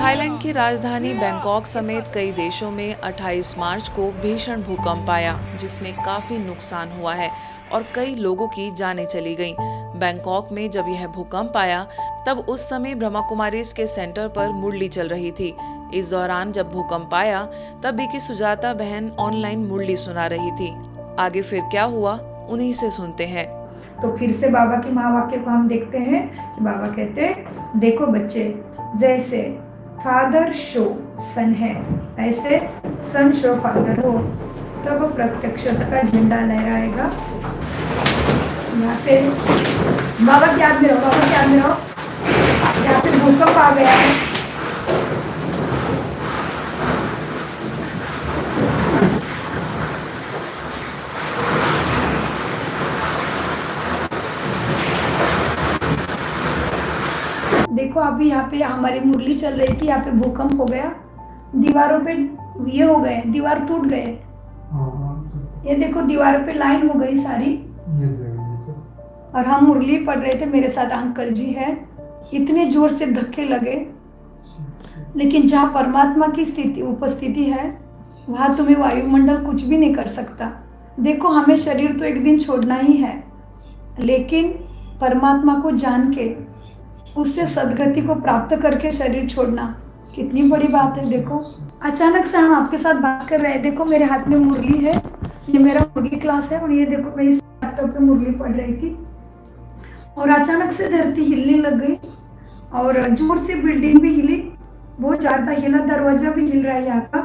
Thailand की राजधानी Bangkok समेत कई देशों में 28 मार्च को भीषण भूकंप आया, जिसमें काफी नुकसान हुआ है और कई लोगों की जानें चली गईं। बैंकॉक में जब यह भूकंप आया, तब उस समय ब्रह्मा कुमारीज के सेंटर पर मुरली चल रही थी। इस दौरान जब भूकंप आया, तब बीके सुजाता बहन ऑनलाइन मुरली सुना रही थी। आगे फिर क्या हुआ, उन्हीं से सुनते हैं। तो फिर से बाबा की महावाक्य को हम देखते हैं कि बाबा कहते हैं, देखो बच्चे, जैसे फादर शो सन है, ऐसे सन शो फादर हो, तब प्रत्यक्षता का झंडा लहराएगा। यहाँ पे बाबा की याद में रहो, बाबा की याद में रहो। यहाँ पे भूकंप आ गया है। देखो अभी यहाँ पे हमारी मुरली चल रही थी, यहाँ पे भूकंप हो गया, दीवारों पे ये हो गए, दीवार टूट गए। ये देखो दीवारों पे लाइन हो गई सारी। और हम मुरली पढ़ रहे थे, मेरे साथ अंकल जी है। इतने जोर से धक्के लगे, लेकिन जहाँ परमात्मा की स्थिति उपस्थिति है, वहाँ तुम्हें वायुमंडल कुछ भी नहीं कर सकता। देखो हमें शरीर तो एक दिन छोड़ना ही है, लेकिन परमात्मा को जान के उससे सदगति को प्राप्त करके शरीर छोड़ना कितनी बड़ी बात है। देखो अचानक से हम आपके साथ बात कर रहे हैं, देखो मेरे हाथ में मुरली है, ये मेरा मुरली क्लास है, और ये देखो मैं इस लैपटॉप पे मुरली पढ़ रही थी, और अचानक से धरती हिलने लग गई और जोर से बिल्डिंग भी हिली, बहुत ज़्यादा हिला, दरवाजा भी हिल रहा है यहाँ का।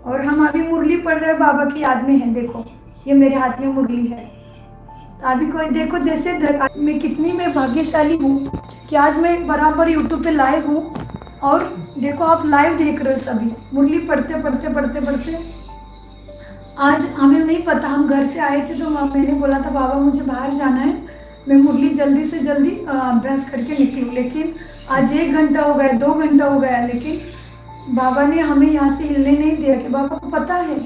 और हम अभी मुरली पढ़ रहे हैं, बाबा की याद में है। देखो ये मेरे हाथ में मुरली है। अभी कोई देखो, जैसे मैं कितनी मैं भाग्यशाली हूँ कि आज मैं बराबर यूट्यूब पे लाइव हूँ, और देखो आप लाइव देख रहे हो सभी मुरली पढ़ते पढ़ते पढ़ते पढ़ते। आज हमें नहीं पता, हम घर से आए थे तो मैंने बोला था बाबा मुझे बाहर जाना है, मैं मुरली जल्दी से जल्दी अभ्यास करके निकलूँ, लेकिन आज 1 घंटा हो गया, 2 घंटा हो गया, लेकिन बाबा ने हमें यहाँ से हिलने नहीं दिया। कि बाबा को पता है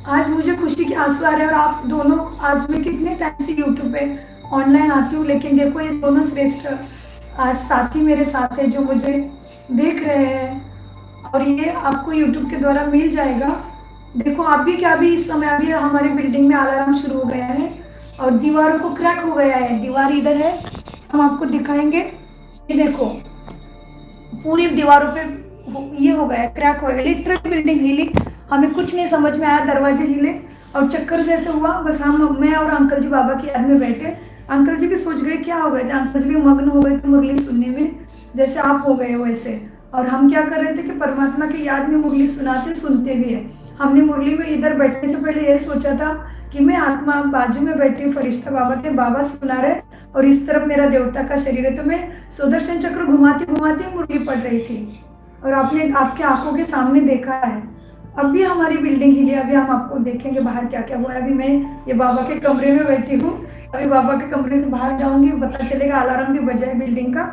आज मुझे खुशी के आंसू आ रहे हैं। और आप दोनों, आज मैं कितने टाइम से यूट्यूब पे ऑनलाइन आती हूँ, लेकिन देखो ये दोनों श्रेष्ठ आज साथी मेरे साथ है जो मुझे देख रहे हैं, और ये आपको यूट्यूब के द्वारा मिल जाएगा। देखो आप भी क्या, भी इस समय अभी हमारी बिल्डिंग में अलार्म शुरू हो गया है और दीवारों को क्रैक हो गया है। दीवार इधर है, हम आपको दिखाएंगे। ये देखो पूरी दीवारों पे ये हो गया, क्रैक हो गया, लिटरल बिल्डिंग हिली। हमें कुछ नहीं समझ में आया, दरवाजे हिले और चक्कर जैसे हुआ। बस मैं और अंकल जी बाबा की याद में बैठे। अंकल जी भी सोच गए क्या हो गए थे, अंकल जी भी मग्न हो गए थे मुरली सुनने में, जैसे आप हो गए हो वैसे। और हम क्या कर रहे थे कि परमात्मा की याद में मुरली सुनाते सुनते भी है। हमने मुरली में इधर बैठने से पहले ये सोचा था कि मैं आत्मा बाजू में बैठी हूँ, फरिश्ता बाबा के, बाबा सुना रहे और इस तरफ मेरा देवता का शरीर है। तो मैं सुदर्शन चक्र घुमाती घुमाती मुरली पढ़ रही थी, और आपने आपके आंखों के सामने देखा है। अब भी हमारी बिल्डिंग हिली, अभी हम आपको देखेंगे बाहर क्या क्या हुआ है। अभी मैं ये बाबा के कमरे में बैठी हूँ, अभी बाबा के कमरे से बाहर जाऊंगी, पता चलेगा अलार्म भी बजा है बिल्डिंग का।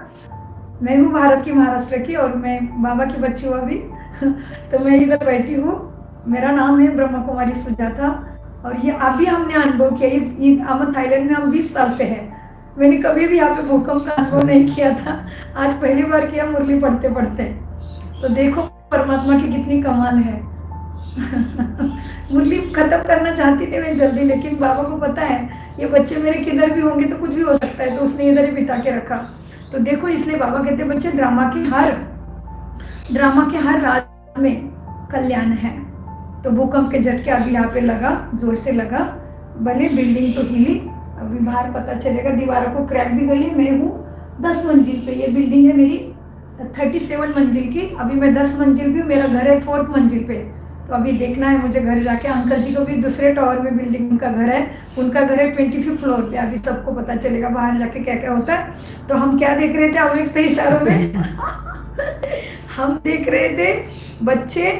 मैं हूँ भारत की, महाराष्ट्र की, और मैं बाबा की बच्ची हूँ अभी। तो मैं इधर बैठी हूँ, मेरा नाम है ब्रह्मा कुमारी सुजाता, और ये अभी हमने अनुभव किया। हम थाईलैंड में हम 20 साल से है, मैंने कभी भी यहाँ पे भूकंप का अनुभव नहीं किया था, आज पहली बार किया मुरली पढ़ते पढ़ते। तो देखो परमात्मा की कितनी कमाल है। मुरली खत्म करना चाहती थी मैं जल्दी, लेकिन बाबा को पता है ये बच्चे मेरे किधर भी होंगे तो कुछ भी हो सकता है, तो उसने इधर ही बिठा के रखा। तो देखो इसलिए बाबा कहते हैं बच्चे, ड्रामा के हर राज में कल्याण है। तो भूकंप के झटके अभी यहाँ पे लगा, जोर से लगा, भले बिल्डिंग तो हिली, अभी बाहर पता चलेगा, दीवारों को क्रैक भी गई है। मैं हूँ 10 मंजिल पे, ये बिल्डिंग है मेरी 37 मंजिल की, अभी मैं 10 मंजिल भी हूँ, मेरा घर है 4th मंजिल पे। तो अभी देखना है मुझे घर जाके। अंकल जी को भी दूसरे टावर में बिल्डिंग उनका घर है, उनका घर है 25th फ्लोर पे। अभी सबको पता चलेगा बाहर जाके क्या क्या होता है। तो हम क्या देख रहे थे, अभी तो इशारों में हम देख रहे थे बच्चे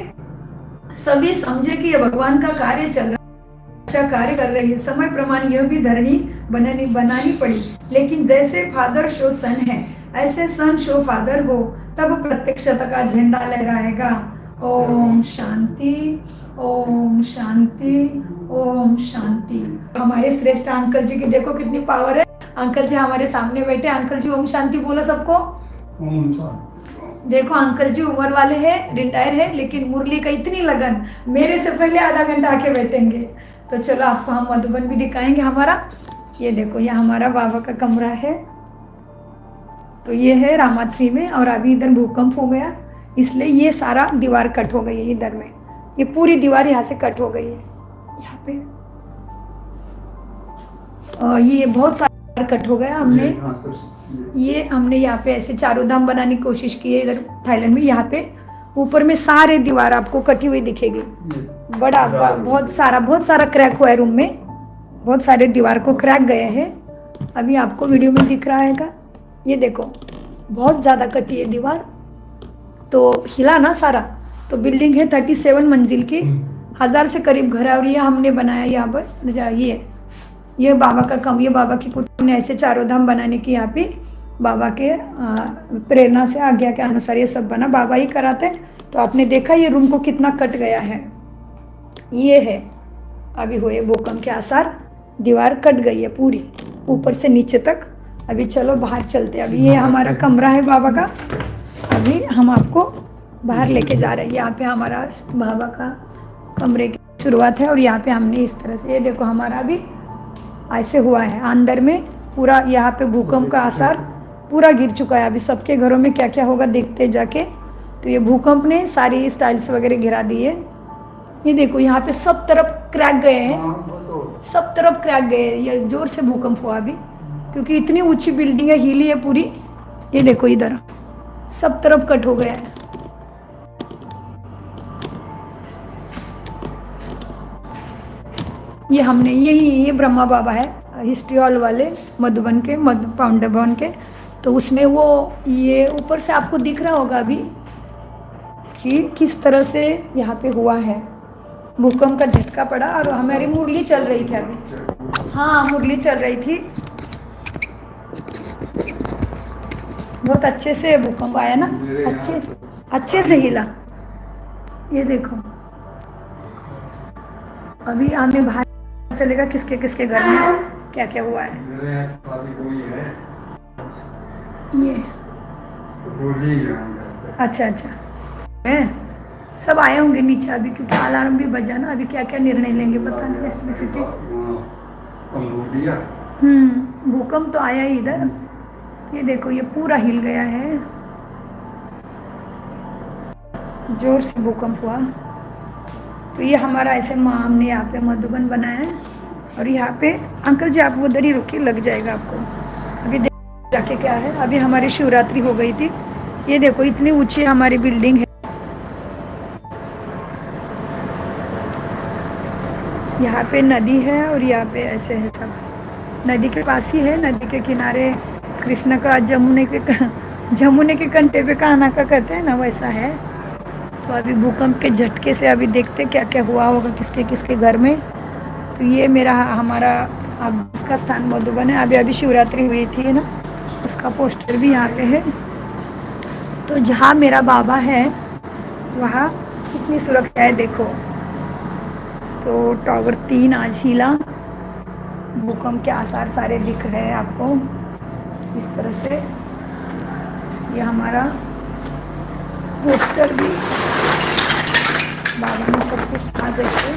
सभी समझे कि ये भगवान का कार्य चल रहा है, अच्छा कार्य कर रही है। समय प्रमाण यह भी धरणी बनानी पड़ी, लेकिन जैसे फादर शो सन है, ऐसे सन शो फादर हो, तब प्रत्यक्षता का झंडा लहराएगा। ओम शांति, ओम शांति, ओम शांति। हमारे श्रेष्ठ अंकल जी की देखो कितनी पावर है। अंकल जी हमारे सामने बैठे। अंकल जी ओम शांति बोलो सबको। ओम शांति। देखो अंकल जी उम्र वाले हैं, रिटायर है, लेकिन मुरली का इतनी लगन, मेरे से पहले आधा घंटा आके बैठेंगे। तो चलो आपको हम मधुबन भी दिखाएंगे हमारा। ये देखो ये हमारा बाबा का कमरा है। तो ये है रामात्री में, और अभी इधर भूकंप हो गया इसलिए ये सारा दीवार कट हो गई है इधर में। ये पूरी दीवार यहाँ से कट हो गई है यहाँ पे। ये बहुत सारा कट हो गया। हमने यहाँ पे ऐसे चारों धाम बनाने की कोशिश की है इधर थाईलैंड में। यहाँ पे ऊपर में सारे दीवार आपको कटी हुई दिखेगी। बड़ा बहुत सारा क्रैक हुआ है रूम में, बहुत सारे दीवार को क्रैक गए हैं। अभी आपको वीडियो में दिख रहा है। ये देखो बहुत ज़्यादा कटी है दीवार, तो हिला ना सारा। तो बिल्डिंग है 37 मंजिल की, 1000 से करीब घर है। और ये हमने बनाया यहाँ पर। ये बाबा का ये बाबा की कुटी ने ऐसे चारों धाम बनाने की यहाँ पे बाबा के प्रेरणा से, आज्ञा के अनुसार ये सब बना, बाबा ही कराते। तो आपने देखा ये रूम को कितना कट गया है। ये है अभी हुए भूकंप के आसार, दीवार कट गई है पूरी ऊपर से नीचे तक। अभी चलो बाहर चलते हैं। अभी ये हमारा कमरा है बाबा का, अभी हम आपको बाहर लेके जा रहे हैं। यहाँ पे हमारा बाबा का कमरे की शुरुआत है, और यहाँ पे हमने इस तरह से, ये देखो हमारा अभी ऐसे हुआ है अंदर में पूरा। यहाँ पे भूकंप का असर पूरा गिर चुका है। अभी सबके घरों में क्या क्या होगा देखते जाके। तो ये भूकंप ने सारी स्टाइल्स वगैरह गिरा दी है। ये देखो यहाँ पे सब तरफ क्रैक गए हैं, सब तरफ क्रैक गए हैं। ये जोर से भूकंप हुआ अभी, क्योंकि इतनी ऊंची बिल्डिंग है, हिली है पूरी। ये देखो इधर सब तरफ कट हो गया है। ये हमने ये ब्रह्मा बाबा है, हिस्ट्री हॉल वाले मधुबन के, पाउंडर भवन के। तो उसमें वो ये ऊपर से आपको दिख रहा होगा अभी कि किस तरह से यहाँ पे हुआ है, भूकंप का झटका पड़ा। और हमारी मुरली चल रही थी अभी। हाँ मुरली चल रही थी, बहुत अच्छे से भूकंप आया ना, अच्छे से हिला। ये देखो अभी हमें बाहर चलेगा किसके किसके घर में क्या क्या हुआ है। ये अच्छा है, सब आए होंगे नीचे अभी, क्योंकि अलार्म भी बजा ना। अभी क्या क्या निर्णय लेंगे पता नहीं। एसबीसीटी भूकंप तो आया ही इधर। ये देखो ये पूरा हिल गया है, जोर से भूकंप हुआ। तो ये हमारा ऐसे हमने यहाँ पे मधुबन बनाया है। और यहाँ पे अंकल जी आप उधर ही रुकिए, लग जाएगा आपको। अभी देख जाके क्या है। अभी हमारी शिवरात्रि हो गई थी। ये देखो इतनी ऊंची हमारी बिल्डिंग है। यहाँ पे नदी है, और यहाँ पे ऐसे है सब, नदी के पास ही है। नदी के किनारे कृष्ण का जमुने के कंटे पे कान्हा का कहते हैं ना, वैसा है। तो अभी भूकंप के झटके से अभी देखते क्या क्या हुआ होगा किसके किसके घर में। तो ये हमारा अभ्यास का स्थान मधुबन है। अभी शिवरात्रि हुई थी ना, उसका पोस्टर भी यहाँ पे है। तो जहाँ मेरा बाबा है वहाँ कितनी सुरक्षा है देखो। तो टावर 3 आज हिला, भूकंप के आसार सारे दिख रहे हैं आपको इस तरह से। ये हमारा पोस्टर भी बाबा ने सब कुछ साथ जैसे।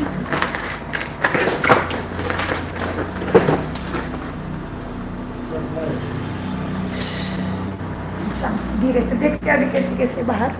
धीरे से देखते अभी कैसे कैसे बाहर